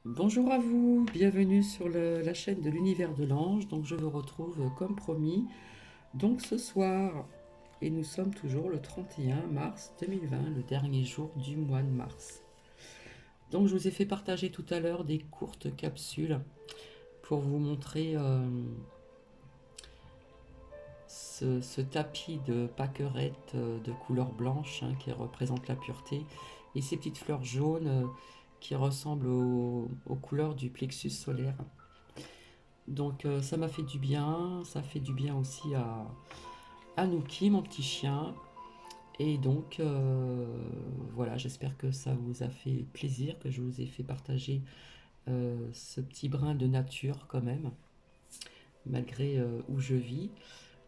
Bonjour à vous, bienvenue sur la chaîne de l'univers de l'ange. Donc je vous retrouve comme promis donc ce soir et nous sommes toujours le 31 mars 2020, le dernier jour du mois de mars. Donc je vous ai fait partager tout à l'heure des courtes capsules pour vous montrer ce tapis de pâquerettes de couleur blanche qui représente la pureté et ces petites fleurs jaunes qui ressemblent aux couleurs du plexus solaire. Donc ça m'a fait du bien, ça fait du bien aussi à Nuki, mon petit chien. Et donc voilà, j'espère que ça vous a fait plaisir, que je vous ai fait partager ce petit brin de nature quand même, malgré où je vis.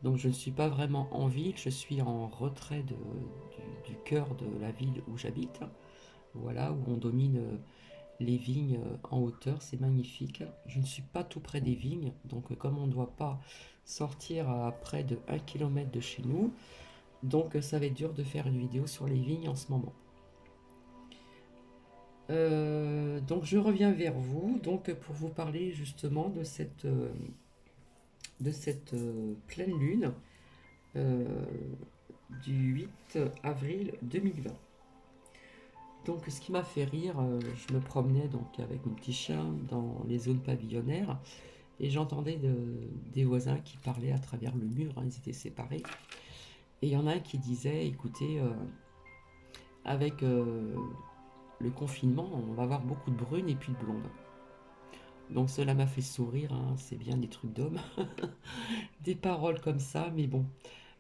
Donc je ne suis pas vraiment en ville, je suis en retrait du cœur de la ville où j'habite. Voilà, où on domine les vignes en hauteur, c'est magnifique. Je ne suis pas tout près des vignes, donc comme on ne doit pas sortir à près de 1 km de chez nous, donc ça va être dur de faire une vidéo sur les vignes en ce moment. Donc je reviens vers vous donc pour vous parler justement de cette pleine lune euh, du 8 avril 2020. Donc ce qui m'a fait rire, je me promenais donc avec mon petit chien dans les zones pavillonnaires et j'entendais des voisins qui parlaient à travers le mur, ils étaient séparés. Et il y en a un qui disait, écoutez, avec le confinement, on va avoir beaucoup de brunes et puis de blondes. Donc cela m'a fait sourire, c'est bien des trucs d'hommes, des paroles comme ça, mais bon,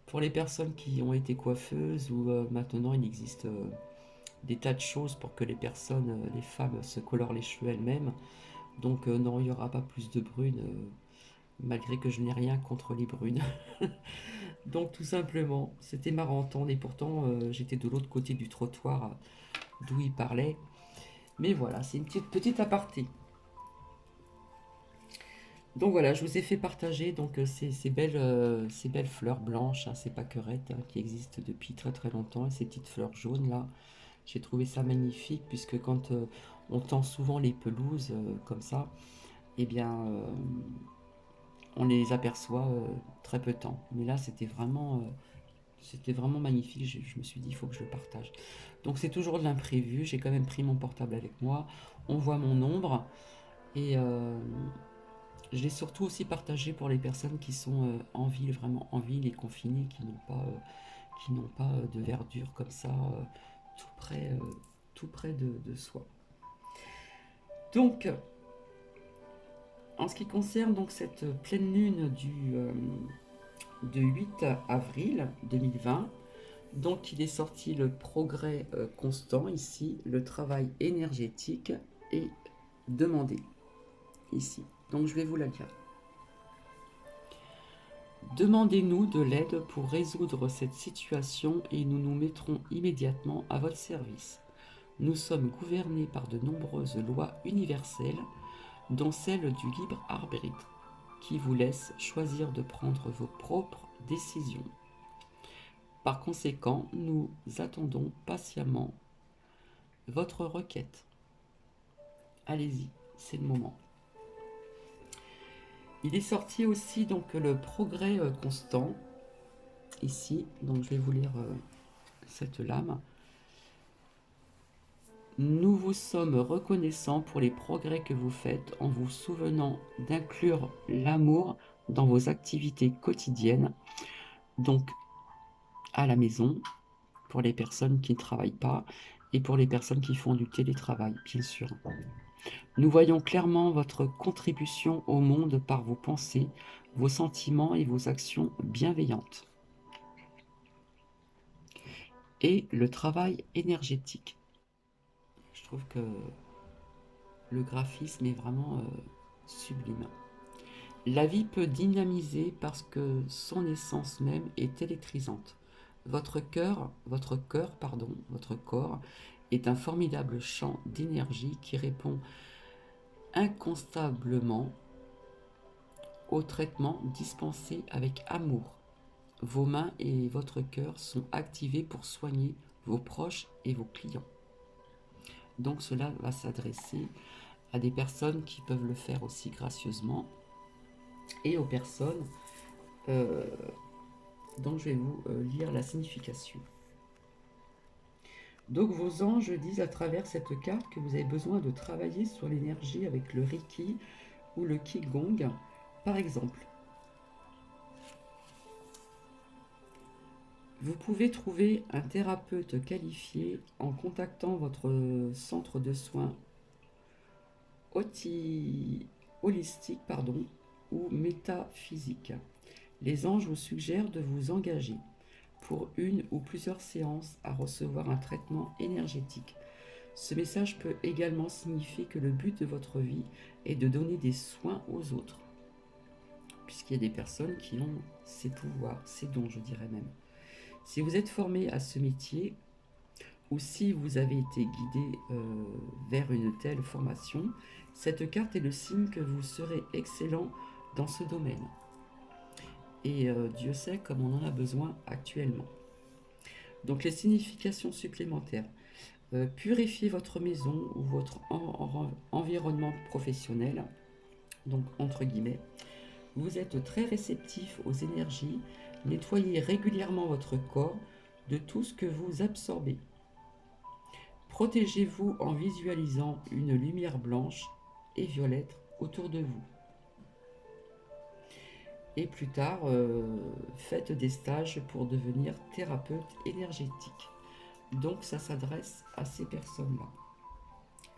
pour les personnes qui ont été coiffeuses ou maintenant il existe des tas de choses pour que les personnes, les femmes se colorent les cheveux elles-mêmes. Donc non, il n'y aura pas plus de brunes, malgré que je n'ai rien contre les brunes. Donc tout simplement, c'était marrant, et pourtant j'étais de l'autre côté du trottoir d'où il parlait. Mais voilà, c'est une petite aparté. Donc voilà, je vous ai fait partager donc ces belles fleurs blanches, ces pâquerettes qui existent depuis très très longtemps, et ces petites fleurs jaunes là. J'ai trouvé ça magnifique puisque quand on tend souvent les pelouses comme ça, eh bien on les aperçoit très peu de temps. Mais là c'était vraiment magnifique, je me suis dit il faut que je le partage. Donc c'est toujours de l'imprévu, j'ai quand même pris mon portable avec moi, on voit mon ombre et je l'ai surtout aussi partagé pour les personnes qui sont en ville, vraiment en ville et confinées, qui n'ont pas de verdure comme ça tout près de soi. Donc en ce qui concerne donc cette pleine lune de 8 avril 2020, donc il est sorti le progrès constant ici, le travail énergétique est demandé ici. Donc je vais vous la dire. Demandez-nous de l'aide pour résoudre cette situation et nous nous mettrons immédiatement à votre service. Nous sommes gouvernés par de nombreuses lois universelles, dont celle du libre arbitre, qui vous laisse choisir de prendre vos propres décisions. Par conséquent, nous attendons patiemment votre requête. Allez-y, c'est le moment. Il est sorti aussi donc le progrès constant ici, donc je vais vous lire cette lame. Nous vous sommes reconnaissants pour les progrès que vous faites en vous souvenant d'inclure l'amour dans vos activités quotidiennes, donc à la maison, pour les personnes qui ne travaillent pas et pour les personnes qui font du télétravail, bien sûr. Nous voyons clairement votre contribution au monde par vos pensées, vos sentiments et vos actions bienveillantes. Et le travail énergétique. Je trouve que le graphisme est vraiment sublime. La vie peut dynamiser parce que son essence même est électrisante. Votre corps est un formidable champ d'énergie qui répond inconstablement au traitement dispensé avec amour. Vos mains et votre cœur sont activés pour soigner vos proches et vos clients. Donc cela va s'adresser à des personnes qui peuvent le faire aussi gracieusement et aux personnes dont je vais vous lire la signification. Donc vos anges disent à travers cette carte que vous avez besoin de travailler sur l'énergie avec le Reiki ou le Qigong, par exemple. Vous pouvez trouver un thérapeute qualifié en contactant votre centre de soins holistique ou métaphysique. Les anges vous suggèrent de vous engager pour une ou plusieurs séances à recevoir un traitement énergétique. Ce message peut également signifier que le but de votre vie est de donner des soins aux autres, puisqu'il y a des personnes qui ont ces pouvoirs, ces dons, je dirais même. Si vous êtes formé à ce métier, ou si vous avez été guidé vers une telle formation, cette carte est le signe que vous serez excellent dans ce domaine. Et Dieu sait comme on en a besoin actuellement. Donc les significations supplémentaires. Purifiez votre maison ou votre environnement professionnel, donc entre guillemets. Vous êtes très réceptif aux énergies. Nettoyez régulièrement votre corps de tout ce que vous absorbez. Protégez-vous en visualisant une lumière blanche et violette autour de vous. Et plus tard, faites des stages pour devenir thérapeute énergétique. Donc ça s'adresse à ces personnes-là.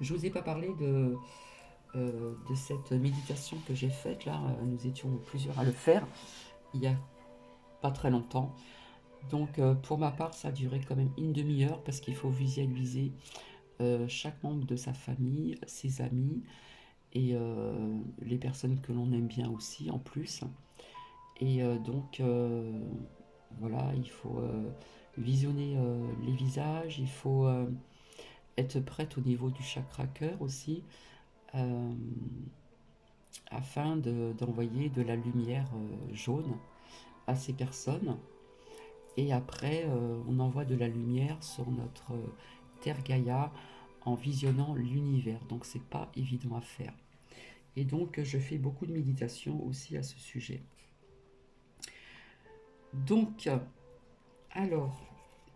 Je ne vous ai pas parlé de cette méditation que j'ai faite là. Nous étions plusieurs à le faire il n'y a pas très longtemps. Donc pour ma part, ça a duré quand même une demi-heure parce qu'il faut visualiser chaque membre de sa famille, ses amis et les personnes que l'on aime bien aussi en plus. Et donc voilà, il faut visionner les visages, il faut être prête au niveau du chakra cœur aussi, afin d'envoyer de la lumière jaune à ces personnes. Et après, on envoie de la lumière sur notre Terre Gaïa en visionnant l'univers. Donc c'est pas évident à faire. Et donc je fais beaucoup de méditation aussi à ce sujet. Donc, alors,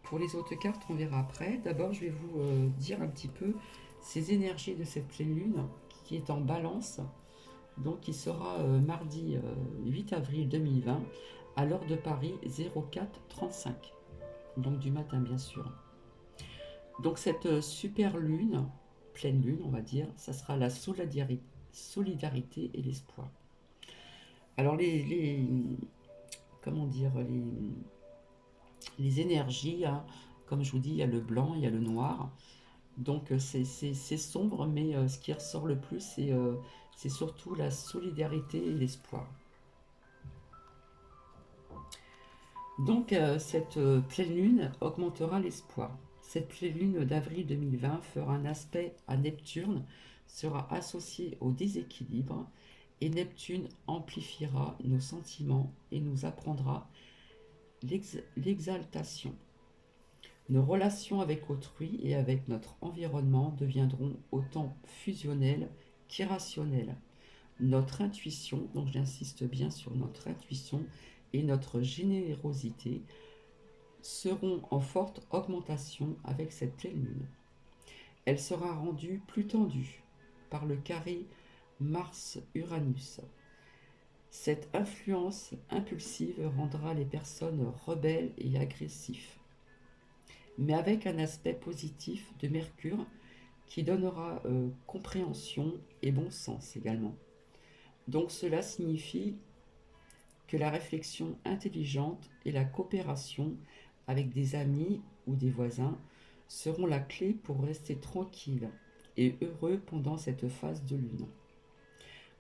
pour les autres cartes, on verra après. D'abord, je vais vous dire un petit peu ces énergies de cette pleine lune qui est en balance. Donc, qui sera mardi 8 avril 2020 à l'heure de Paris 04:35. Donc, du matin, bien sûr. Donc, cette super lune, pleine lune, on va dire, ça sera la solidarité et l'espoir. Alors, comment dire, les énergies, hein, comme je vous dis, il y a le blanc, il y a le noir. Donc c'est sombre, mais ce qui ressort le plus, c'est surtout la solidarité et l'espoir. Donc cette pleine lune augmentera l'espoir. Cette pleine lune d'avril 2020 fera un aspect à Neptune, sera associée au déséquilibre, et Neptune amplifiera nos sentiments et nous apprendra l'exaltation. Nos relations avec autrui et avec notre environnement deviendront autant fusionnelles qu'irrationnelles. Notre intuition, donc j'insiste bien sur notre intuition, et notre générosité seront en forte augmentation avec cette pleine lune. Elle sera rendue plus tendue par le carré Mars-Uranus. Cette influence impulsive rendra les personnes rebelles et agressives, mais avec un aspect positif de Mercure qui donnera compréhension et bon sens également. Donc cela signifie que la réflexion intelligente et la coopération avec des amis ou des voisins seront la clé pour rester tranquille et heureux pendant cette phase de lune.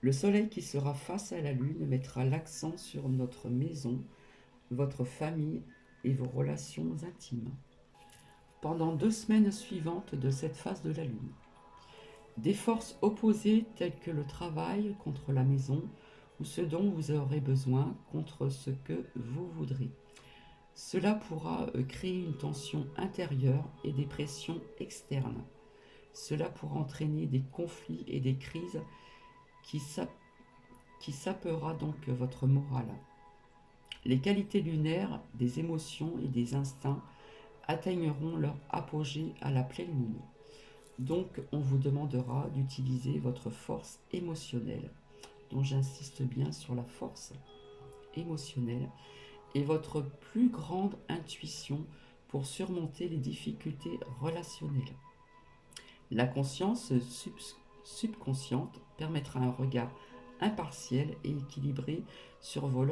Le soleil qui sera face à la lune mettra l'accent sur notre maison, votre famille et vos relations intimes. Pendant 2 semaines suivantes de cette phase de la lune, des forces opposées telles que le travail contre la maison ou ce dont vous aurez besoin contre ce que vous voudrez. Cela pourra créer une tension intérieure et des pressions externes. Cela pourra entraîner des conflits et des crises qui sapera donc votre morale. Les qualités lunaires des émotions et des instincts atteigneront leur apogée à la pleine lune. Donc on vous demandera d'utiliser votre force émotionnelle, dont j'insiste bien sur la force émotionnelle, et votre plus grande intuition pour surmonter les difficultés relationnelles. La conscience subconsciente permettra un regard impartiel et équilibré sur vos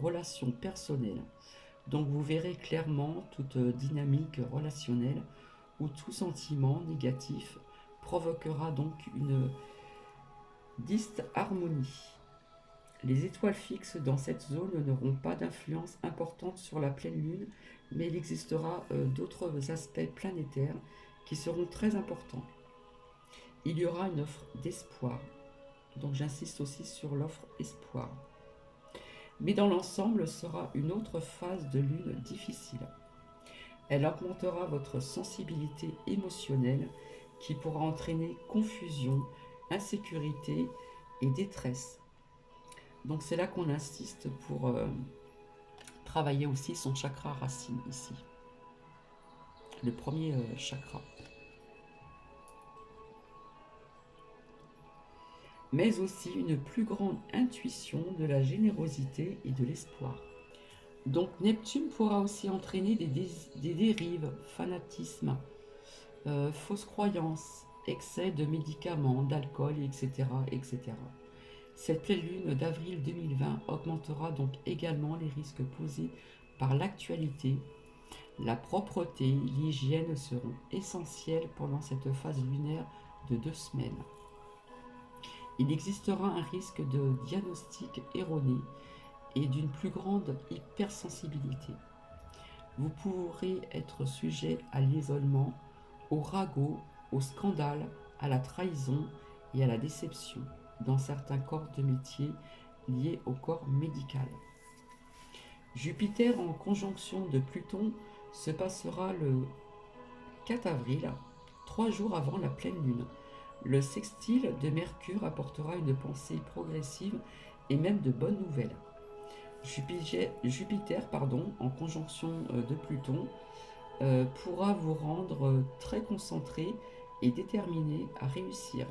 relations personnelles. Donc vous verrez clairement toute dynamique relationnelle où tout sentiment négatif provoquera donc une disharmonie. Les étoiles fixes dans cette zone n'auront pas d'influence importante sur la pleine lune, mais il existera d'autres aspects planétaires qui seront très importants. Il y aura une offre d'espoir, donc j'insiste aussi sur l'offre espoir. Mais dans l'ensemble sera une autre phase de lune difficile. Elle augmentera votre sensibilité émotionnelle qui pourra entraîner confusion, insécurité et détresse. Donc c'est là qu'on insiste pour travailler aussi son chakra racine ici. Le premier chakra. Mais aussi une plus grande intuition de la générosité et de l'espoir. Donc Neptune pourra aussi entraîner des dérives, fanatisme, fausses croyances, excès de médicaments, d'alcool, etc., etc. Cette pleine lune d'avril 2020 augmentera donc également les risques posés par l'actualité. La propreté, l'hygiène seront essentielles pendant cette phase lunaire de 2 semaines. Il existera un risque de diagnostic erroné et d'une plus grande hypersensibilité. Vous pourrez être sujet à l'isolement, au ragot, au scandale, à la trahison et à la déception dans certains corps de métier liés au corps médical. Jupiter en conjonction de Pluton se passera le 4 avril, 3 jours avant la pleine lune. Le sextile de Mercure apportera une pensée progressive et même de bonnes nouvelles. Jupiter en conjonction de Pluton pourra vous rendre très concentré et déterminé à réussir.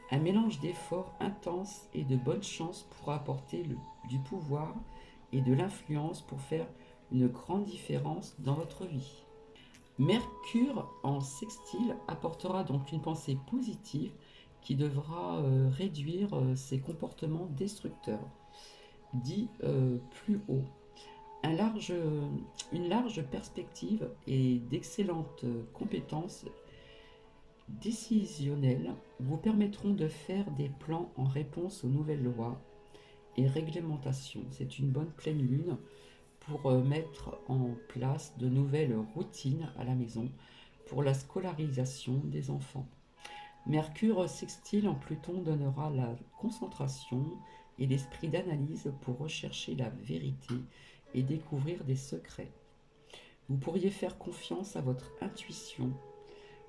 Un mélange d'efforts intenses et de bonnes chances pourra apporter du pouvoir et de l'influence pour faire une grande différence dans votre vie. Mercure en sextile apportera donc une pensée positive qui devra réduire ses comportements destructeurs, dit plus haut. Une large perspective et d'excellentes compétences décisionnelles vous permettront de faire des plans en réponse aux nouvelles lois et réglementations. C'est une bonne pleine lune pour mettre en place de nouvelles routines à la maison pour la scolarisation des enfants. Mercure sextile en Pluton donnera la concentration et l'esprit d'analyse pour rechercher la vérité et découvrir des secrets. Vous pourriez faire confiance à votre intuition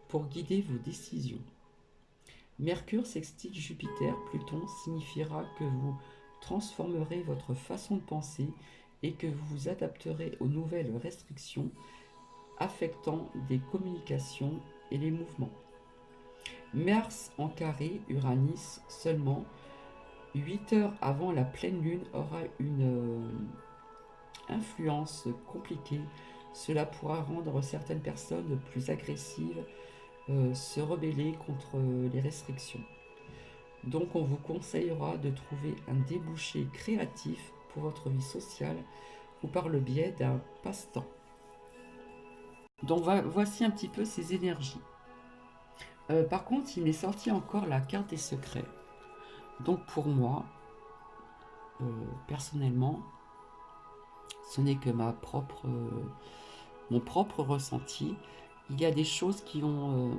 pour guider vos décisions. Mercure sextile Jupiter, Pluton signifiera que vous transformerez votre façon de penser et que vous vous adapterez aux nouvelles restrictions affectant des communications et les mouvements. Mars en carré Uranus seulement 8 heures avant la pleine lune aura une influence compliquée. Cela pourra rendre certaines personnes plus agressives, se rebeller contre les restrictions. Donc on vous conseillera de trouver un débouché créatif pour votre vie sociale ou par le biais d'un passe-temps. Donc voici un petit peu ces énergies. Par contre, il m'est sorti encore la carte des secrets. Donc pour moi, personnellement, ce n'est que mon propre ressenti. Il y a des choses qui vont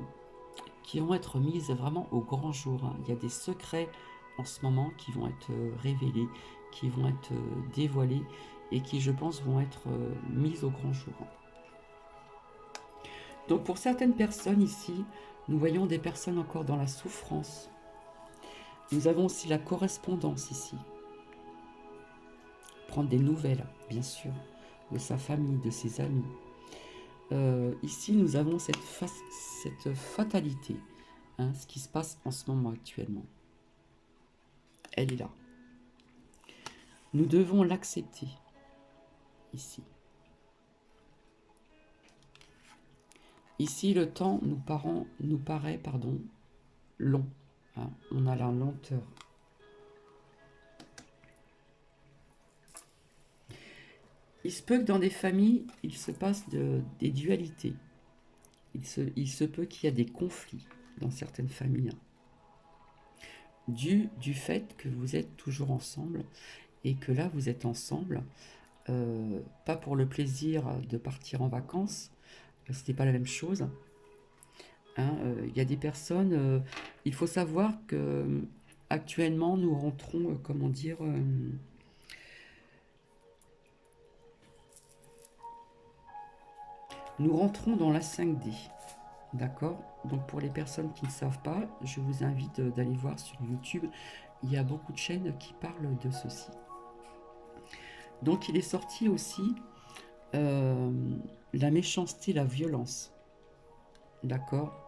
être mises vraiment au grand jour. Hein. Il y a des secrets en ce moment qui vont être révélés, qui vont être dévoilés et qui, je pense, vont être mis au grand jour. Donc pour certaines personnes ici, Nous voyons des personnes encore dans la souffrance. Nous avons aussi la correspondance ici. Prendre des nouvelles, bien sûr, de sa famille, de ses amis. Ici, nous avons cette fatalité, hein, ce qui se passe en ce moment actuellement. Elle est là. Nous devons l'accepter, ici. Ici, le temps nous paraît long. Hein, on a la lenteur. Il se peut que dans des familles, il se passe des dualités. Il se peut qu'il y a des conflits dans certaines familles. Du fait que vous êtes toujours ensemble et que là, vous êtes ensemble, pas pour le plaisir de partir en vacances, c'était pas la même chose. Hein, y a des personnes, il faut savoir que actuellement nous rentrons, comment dire, nous rentrons dans la 5D, d'accord? Donc pour les personnes qui ne savent pas, je vous invite d'aller voir sur YouTube, il y a beaucoup de chaînes qui parlent de ceci. Donc il est sorti aussi la méchanceté, la violence, d'accord?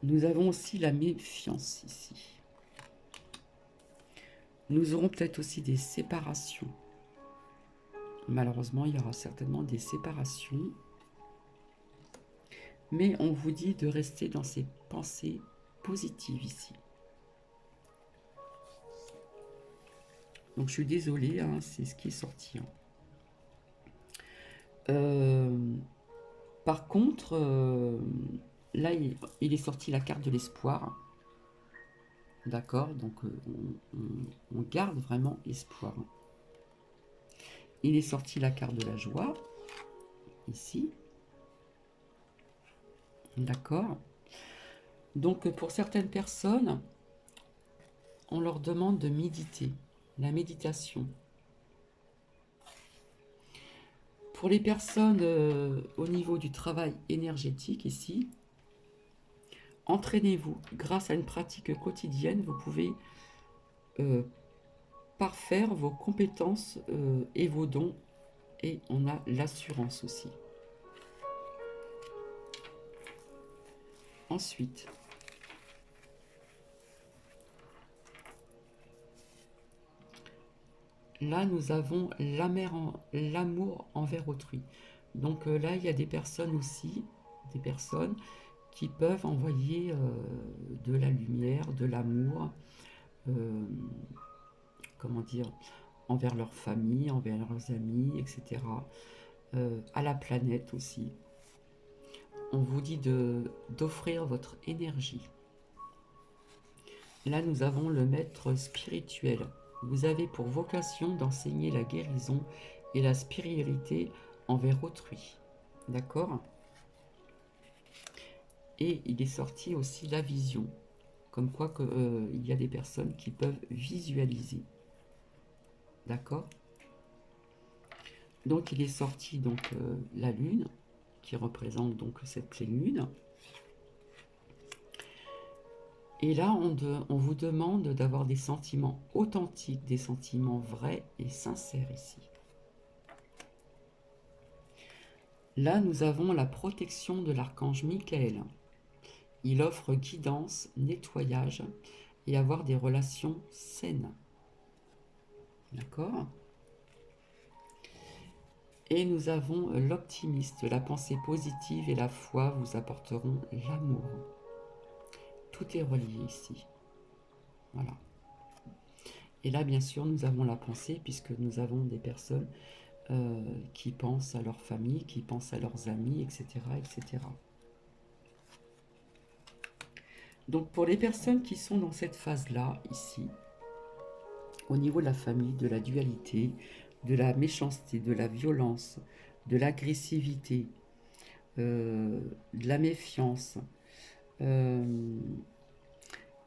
Nous avons aussi la méfiance ici. Nous aurons peut-être aussi des séparations. Malheureusement, il y aura certainement des séparations. Mais on vous dit de rester dans ces pensées positives ici. Donc je suis désolée, hein, c'est ce qui est sorti. Hein. Par contre, là, il est sorti la carte de l'espoir. D'accord, donc on garde vraiment espoir. Il est sorti la carte de la joie, ici. D'accord. Donc pour certaines personnes, on leur demande de méditer, la méditation. Pour les personnes au niveau du travail énergétique ici, entraînez-vous. Grâce à une pratique quotidienne, vous pouvez parfaire vos compétences et vos dons. Et on a l'assurance aussi. Ensuite, là, nous avons l'amour envers autrui. Donc là, il y a des personnes aussi, des personnes qui peuvent envoyer de la lumière, de l'amour, comment dire, envers leur famille, envers leurs amis, etc. À la planète aussi. On vous dit d'offrir votre énergie. Là, nous avons le maître spirituel. Vous avez pour vocation d'enseigner la guérison et la spiritualité envers autrui. D'accord? Et il est sorti aussi la vision. Comme quoi il y a des personnes qui peuvent visualiser. D'accord? Donc il est sorti donc la lune, qui représente donc cette pleine lune. Et là, on vous demande d'avoir des sentiments authentiques, des sentiments vrais et sincères ici. Là, nous avons la protection de l'archange Michael. Il offre guidance, nettoyage et avoir des relations saines. D'accord? Et nous avons l'optimiste. La pensée positive et la foi vous apporteront l'amour. Tout est relié ici. Voilà. Et là, bien sûr, nous avons la pensée, puisque nous avons des personnes qui pensent à leur famille, qui pensent à leurs amis, etc., etc. Donc, pour les personnes qui sont dans cette phase-là, ici, au niveau de la famille, de la dualité, de la méchanceté, de la violence, de l'agressivité, de la méfiance,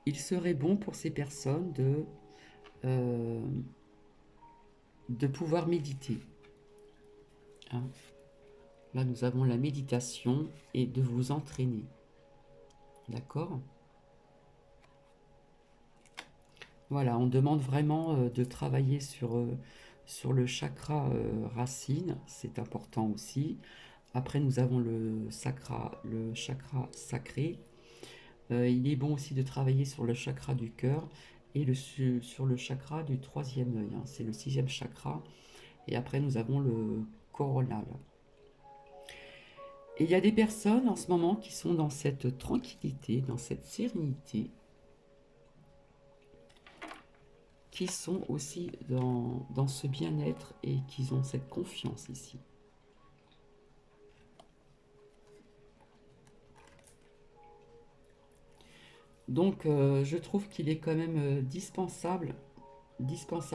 il serait bon pour ces personnes de pouvoir méditer. Hein. Là, nous avons la méditation et de vous entraîner. D'accord? Voilà, on demande vraiment de travailler sur le chakra racine, c'est important aussi. Après, nous avons le chakra sacré. Il est bon aussi de travailler sur le chakra du cœur et sur le chakra du troisième œil. Hein, c'est le sixième chakra. Et après, nous avons le coronal. Et il y a des personnes en ce moment qui sont dans cette tranquillité, dans cette sérénité, qui sont aussi dans ce bien-être et qui ont cette confiance ici. Donc, je trouve qu'il est quand même dispensable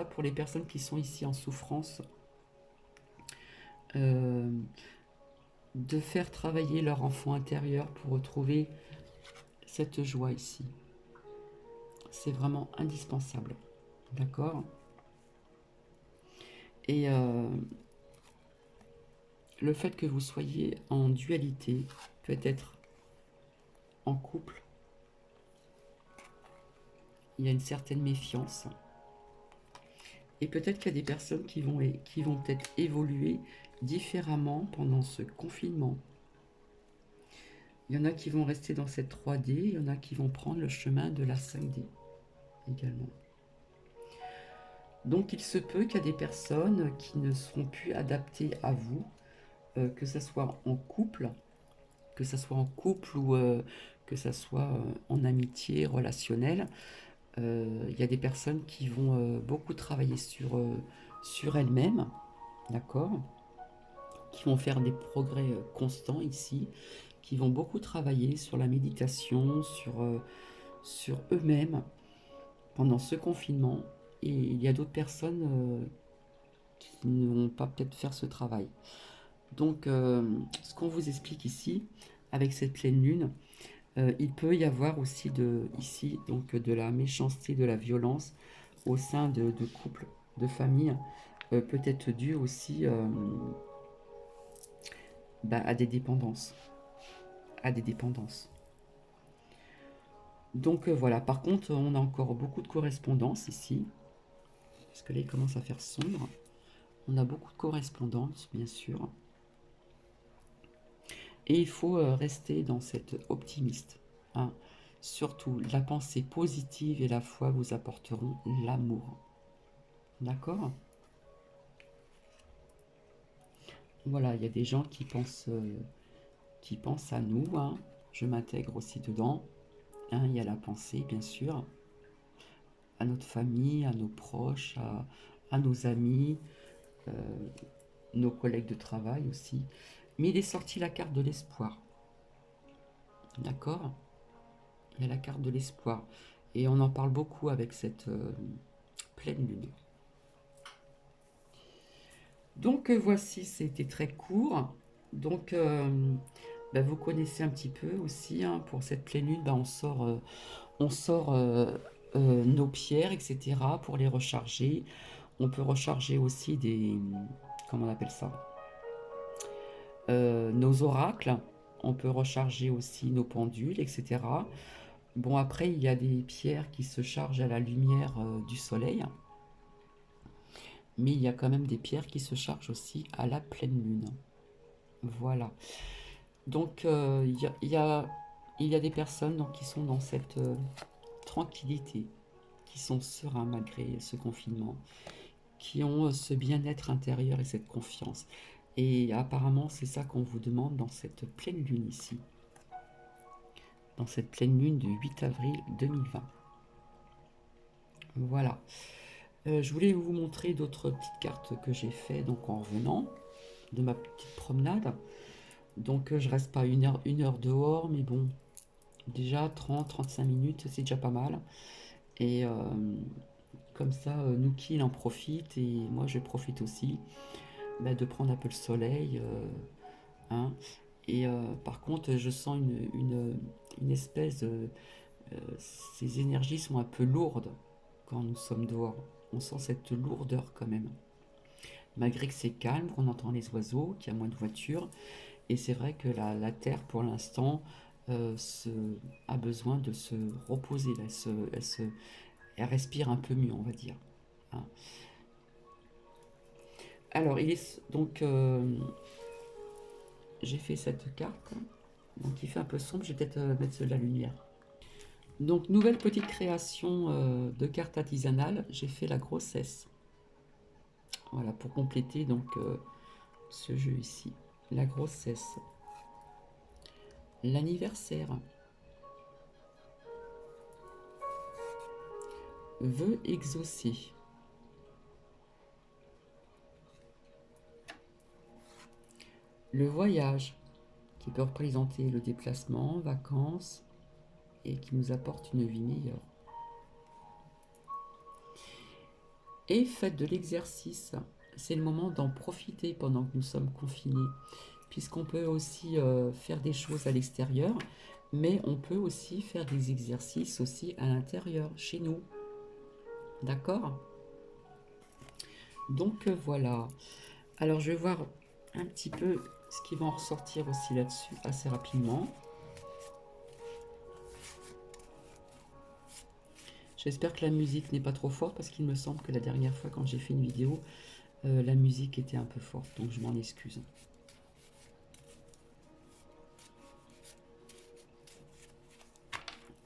pour les personnes qui sont ici en souffrance, euh, de faire travailler leur enfant intérieur pour retrouver cette joie ici. C'est vraiment indispensable. D'accord? Et le fait que vous soyez en dualité, peut-être en couple, il y a une certaine méfiance. Et peut-être qu'il y a des personnes qui vont peut-être évoluer différemment pendant ce confinement. Il y en a qui vont rester dans cette 3D, il y en a qui vont prendre le chemin de la 5D également. Donc il se peut qu'il y a des personnes qui ne seront plus adaptées à vous, que ce soit en couple, ou que ce soit en amitié relationnelle. Il y a des personnes qui vont beaucoup travailler sur elles-mêmes, d'accord, qui vont faire des progrès constants ici, qui vont beaucoup travailler sur la méditation, sur eux-mêmes pendant ce confinement. Et il y a d'autres personnes qui ne vont pas peut-être faire ce travail. Donc, ce qu'on vous explique ici, avec cette pleine lune, il peut y avoir aussi ici donc, de la méchanceté, de la violence au sein de couples, de familles, peut-être dû aussi à des dépendances. Donc voilà, par contre, on a encore beaucoup de correspondances ici, parce que là, il commence à faire sombre. On a beaucoup de correspondances, bien sûr. Et il faut rester dans cet optimiste. Hein. Surtout, la pensée positive et la foi vous apporteront l'amour. D'accord? Voilà, il y a des gens qui pensent à nous. Hein. Je m'intègre aussi dedans. Hein, il y a la pensée, bien sûr, à notre famille, à nos proches, à nos amis, euh, nos collègues de travail aussi. Mais il est sorti la carte de l'espoir. D'accord? Il y a la carte de l'espoir. Et on en parle beaucoup avec cette pleine lune. Donc voici, c'était très court. Donc vous connaissez un petit peu aussi, hein, pour cette pleine lune, on sort nos pierres, etc. pour les recharger. On peut recharger aussi comment on appelle ça? Nos oracles. On peut recharger aussi nos pendules, etc. Bon, après, il y a des pierres qui se chargent à la lumière du soleil. Mais il y a quand même des pierres qui se chargent aussi à la pleine lune. Voilà. Donc, il y a des personnes donc, qui sont dans cette tranquillité, qui sont sereins malgré ce confinement, qui ont ce bien-être intérieur et cette confiance. Et apparemment, c'est ça qu'on vous demande dans cette pleine lune ici, dans cette pleine lune du 8 avril 2020. Voilà. Je voulais vous montrer d'autres petites cartes que j'ai fait donc en revenant de ma petite promenade. Donc je reste pas une heure dehors, mais bon, déjà 30-35 minutes, c'est déjà pas mal. Et comme ça, Nuki il en profite et moi je profite aussi de prendre un peu le soleil. Hein. Et par contre, je sens une espèce de... ces énergies sont un peu lourdes quand nous sommes dehors. On sent cette lourdeur quand même. malgré que c'est calme, qu'on entend les oiseaux, qu'il y a moins de voitures. Et c'est vrai que la Terre, pour l'instant, a besoin de se reposer. Là. Elle respire un peu mieux, on va dire. Hein. Alors, j'ai fait cette carte. Donc, il fait un peu sombre. Je vais peut-être mettre de la lumière. Donc, nouvelle petite création de carte artisanale. J'ai fait la grossesse. Voilà, pour compléter donc ce jeu ici. La grossesse. L'anniversaire. Vœux exaucés. Le voyage, qui peut représenter le déplacement, vacances, et qui nous apporte une vie meilleure. Et faites de l'exercice. C'est le moment d'en profiter pendant que nous sommes confinés, puisqu'on peut aussi faire des choses à l'extérieur, mais on peut aussi faire des exercices aussi à l'intérieur, chez nous. D'accord? Donc voilà. Alors je vais voir un petit peu ce qui va en ressortir aussi là-dessus assez rapidement. J'espère que la musique n'est pas trop forte parce qu'il me semble que la dernière fois quand j'ai fait une vidéo, la musique était un peu forte, donc je m'en excuse.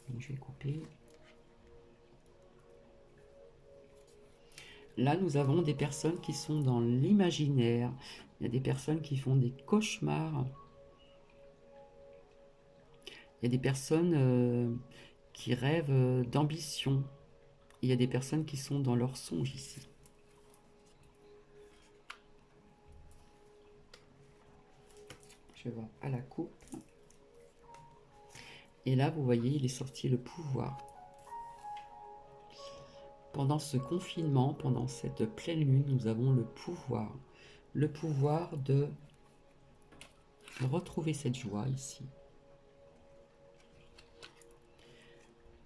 Donc, je vais couper. Là, nous avons des personnes qui sont dans l'imaginaire. Il y a des personnes qui font des cauchemars. Il y a des personnes qui rêvent d'ambition. Il y a des personnes qui sont dans leur songe ici. Je vais voir à la coupe. Et là, vous voyez, il est sorti le pouvoir. Pendant ce confinement, pendant cette pleine lune, nous avons le pouvoir. Le pouvoir de retrouver cette joie ici.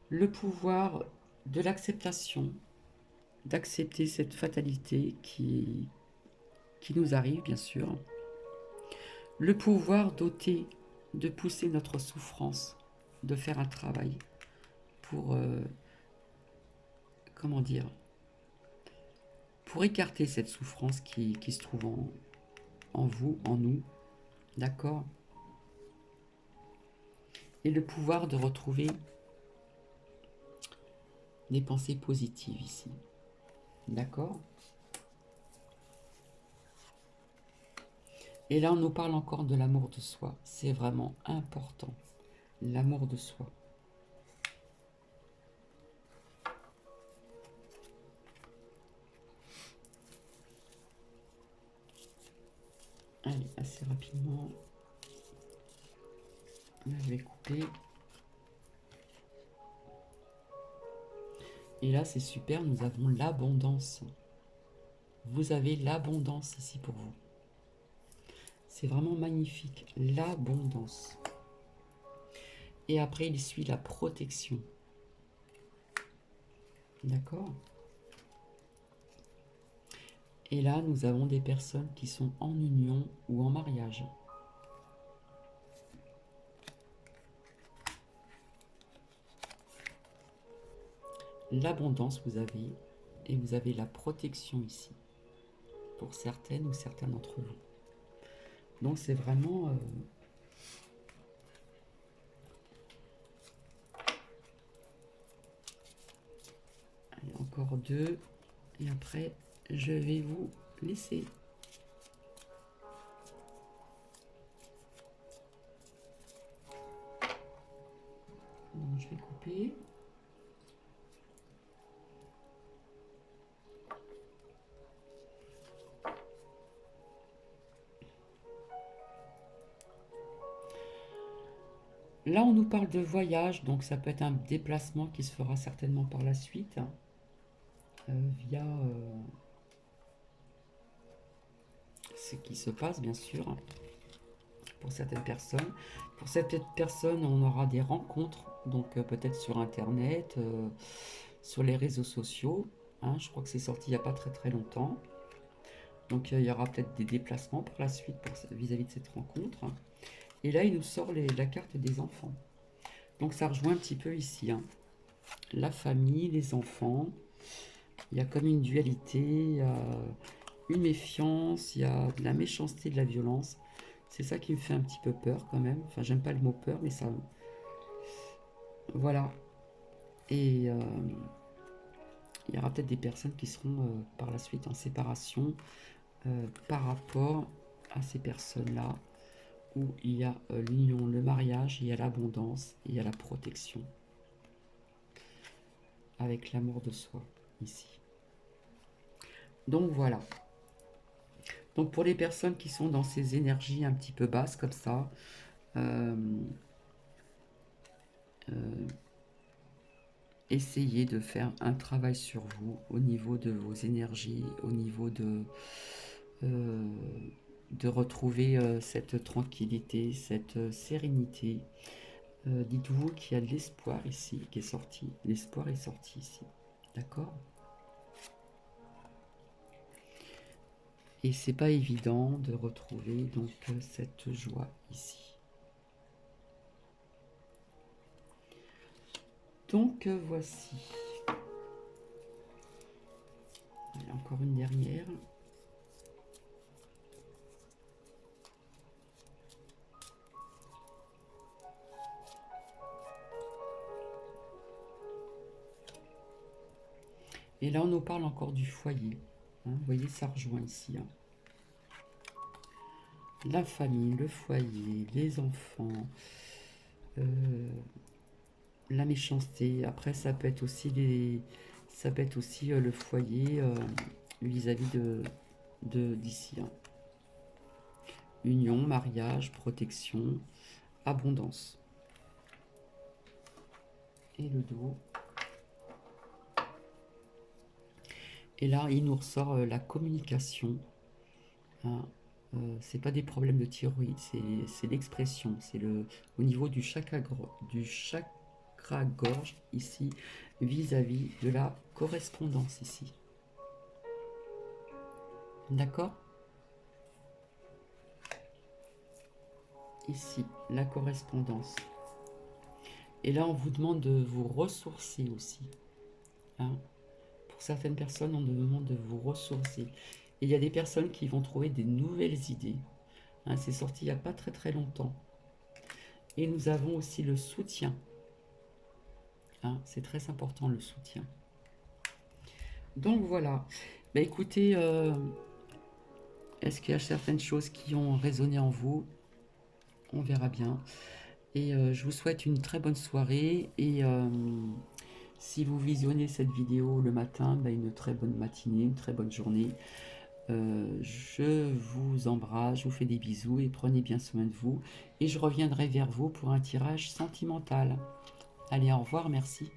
Le pouvoir de l'acceptation, d'accepter cette fatalité qui nous arrive, bien sûr. Le pouvoir d'ôter, de pousser notre souffrance, de faire un travail pour, comment dire, pour écarter cette souffrance qui se trouve en vous, en nous, d'accord? Et le pouvoir de retrouver des pensées positives ici, d'accord? Et là, on nous parle encore de l'amour de soi. C'est vraiment important, l'amour de soi. Allez, assez rapidement. Là, je vais couper. Et là, c'est super, nous avons l'abondance. Vous avez l'abondance ici pour vous. C'est vraiment magnifique, l'abondance. Et après, il suit la protection. D'accord? Et là, nous avons des personnes qui sont en union ou en mariage. L'abondance, vous avez, et vous avez la protection ici, pour certaines ou certains d'entre vous. Donc, c'est vraiment... Allez, encore deux, et après, je vais vous laisser. Donc, je vais couper. Là, on nous parle de voyage, donc ça peut être un déplacement qui se fera certainement par la suite, via ce qui se passe, bien sûr, pour certaines personnes. Pour certaines personnes, on aura des rencontres, donc peut-être sur Internet, sur les réseaux sociaux. Hein, je crois que c'est sorti il n'y a pas très très longtemps. Donc il y aura peut-être des déplacements par la suite vis-à-vis de cette rencontre. Et là, il nous sort la carte des enfants. Donc ça rejoint un petit peu ici, hein. La famille, les enfants. Il y a comme une dualité, il y a une méfiance, il y a de la méchanceté, de la violence. C'est ça qui me fait un petit peu peur quand même. Enfin, j'aime pas le mot peur, mais ça... Voilà. Et il y aura peut-être des personnes qui seront par la suite en séparation par rapport à ces personnes-là, où il y a l'union, le mariage, il y a l'abondance, il y a la protection, avec l'amour de soi, ici. Donc voilà. Donc pour les personnes qui sont dans ces énergies un petit peu basses comme ça, euh, essayez de faire un travail sur vous au niveau de vos énergies, au niveau de retrouver cette tranquillité, cette sérénité. Dites-vous qu'il y a de l'espoir ici qui est sorti. L'espoir est sorti ici. D'accord? Et c'est pas évident de retrouver donc cette joie ici. Donc voici. Il y a encore une dernière. Et là, on nous parle encore du foyer. Hein, vous voyez, ça rejoint ici. Hein. La famille, le foyer, les enfants, la méchanceté. Après, ça peut être aussi le foyer vis-à-vis d'ici. Hein. Union, mariage, protection, abondance. Et le dos. Et là, il nous ressort la communication. Hein. C'est pas des problèmes de thyroïde, c'est l'expression. C'est au niveau du chakra gorge ici, vis-à-vis de la correspondance ici. D'accord? Ici, la correspondance. Et là, on vous demande de vous ressourcer aussi. Hein? Pour certaines personnes, on nous demande de vous ressourcer. Et il y a des personnes qui vont trouver des nouvelles idées. Hein, c'est sorti il n'y a pas très très longtemps. Et nous avons aussi le soutien. Hein, c'est très important le soutien. Donc voilà. Bah, écoutez, est-ce qu'il y a certaines choses qui ont résonné en vous? On verra bien. Et je vous souhaite une très bonne soirée. Et si vous visionnez cette vidéo le matin, bah, une très bonne matinée, une très bonne journée. Je vous embrasse, je vous fais des bisous et prenez bien soin de vous. Et je reviendrai vers vous pour un tirage sentimental. Allez, au revoir, merci.